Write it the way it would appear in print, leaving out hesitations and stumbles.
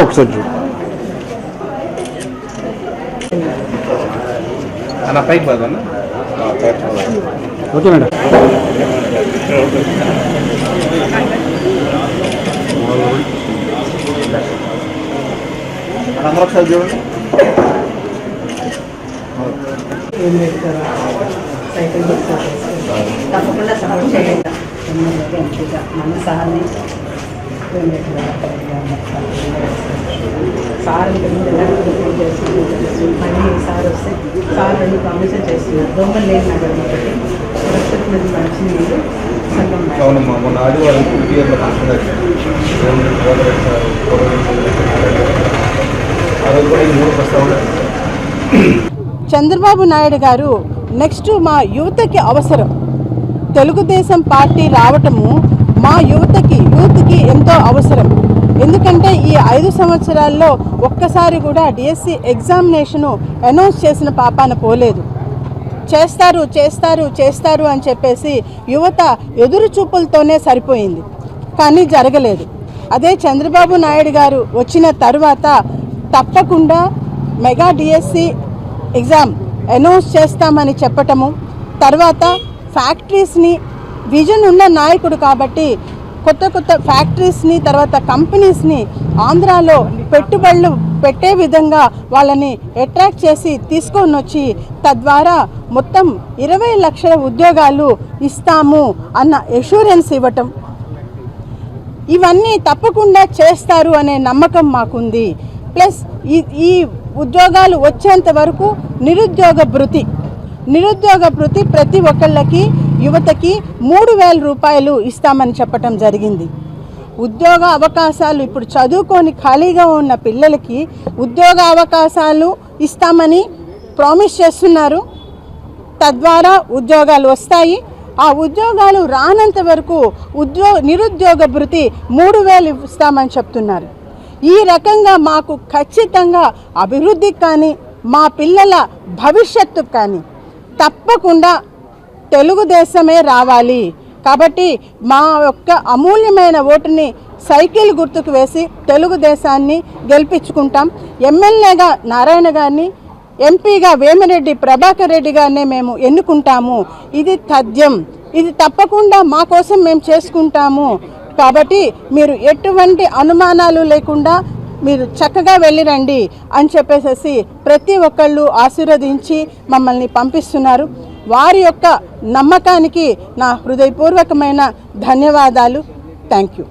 ఒకసారి అన్న పైకి పోదన్నా. Okay madam. అందరూ ఒకసారి చూడండి. సైకిల్ తప్పకుండా సపోర్ట్ చేయండి. మన సార్ని సార్ మళ్ళీ సార్ వస్తే సార్ రెండు ప్రామిషన్ చేస్తున్నారు. దొంగలు లేని నగరం ఒకటి సురక్షిత మంచినీళ్ళు అవునమ్మా. మొన్న ఆదివారం చంద్రబాబు నాయుడు గారు నెక్స్ట్ మా యువతకి అవసరం. తెలుగుదేశం పార్టీ రావటము మా యూత్కి ఎంతో అవసరం. ఎందుకంటే ఈ 5 సంవత్సరాల్లో ఒక్కసారి కూడా డిఎస్సి ఎగ్జామినేషను అనౌన్స్ చేసిన పాపాన పోలేదు. చేస్తారు అని చెప్పేసి యువత ఎదురు చూపులతోనే సరిపోయింది, కానీ జరగలేదు. అదే చంద్రబాబు నాయుడు గారు వచ్చిన తర్వాత తప్పకుండా మెగా డిఎస్సి ఎగ్జామ్ అనౌన్స్ చేస్తామని చెప్పటము, తర్వాత ఫ్యాక్టరీస్ని విజన్ ఉన్న నాయకుడు కాబట్టి కొత్త ఫ్యాక్టరీస్ని తర్వాత కంపెనీస్ని ఆంధ్రాలో పెట్టుబడులు పెట్టే విధంగా వాళ్ళని అట్రాక్ట్ చేసి తీసుకొని వచ్చి తద్వారా మొత్తం 20 లక్షల ఉద్యోగాలు ఇస్తాము అన్న అష్యూరెన్స్ ఇవ్వటం, ఇవన్నీ తప్పకుండా చేస్తారు అనే నమ్మకం మాకుంది. ప్లస్ ఈ ఉద్యోగాలు వచ్చేంత వరకు నిరుద్యోగ భృతి ప్రతి ఒక్కళ్ళకి యువతకి 3,000 రూపాయలు ఇస్తామని చెప్పటం జరిగింది. ఉద్యోగ అవకాశాలు ఇప్పుడు చదువుకొని ఖాళీగా ఉన్న పిల్లలకి ఉద్యోగ అవకాశాలు ఇస్తామని ప్రామిస్ చేస్తున్నారు. తద్వారా ఉద్యోగాలు వస్తాయి. ఆ ఉద్యోగాలు రానంత వరకు నిరుద్యోగ భృతి 3,000 ఇస్తామని చెప్తున్నారు. ఈ రకంగా మాకు ఖచ్చితంగా అభివృద్ధికి కానీ మా పిల్లల భవిష్యత్తుకు కానీ తప్పకుండా తెలుగుదేశమే రావాలి. కాబట్టి మా యొక్క అమూల్యమైన ఓటుని సైకిల్ గుర్తుకు వేసి తెలుగుదేశాన్ని గెలిపించుకుంటాం. ఎమ్మెల్యేగా నారాయణ గారిని, ఎంపీగా వేమిరెడ్డి ప్రభాకర్ రెడ్డి గారినే మేము ఎన్నుకుంటాము. ఇది తథ్యం, ఇది తప్పకుండా మా కోసం మేము చేసుకుంటాము. కాబట్టి మీరు ఎటువంటి అనుమానాలు లేకుండా మీరు చక్కగా వెళ్ళిరండి అని చెప్పేసి ప్రతి ఒక్కళ్ళు ఆశీర్వదించి మమ్మల్ని పంపిస్తున్నారు. వారి యొక్క నమ్మకానికి నా హృదయపూర్వకమైన ధన్యవాదాలు. Thank you.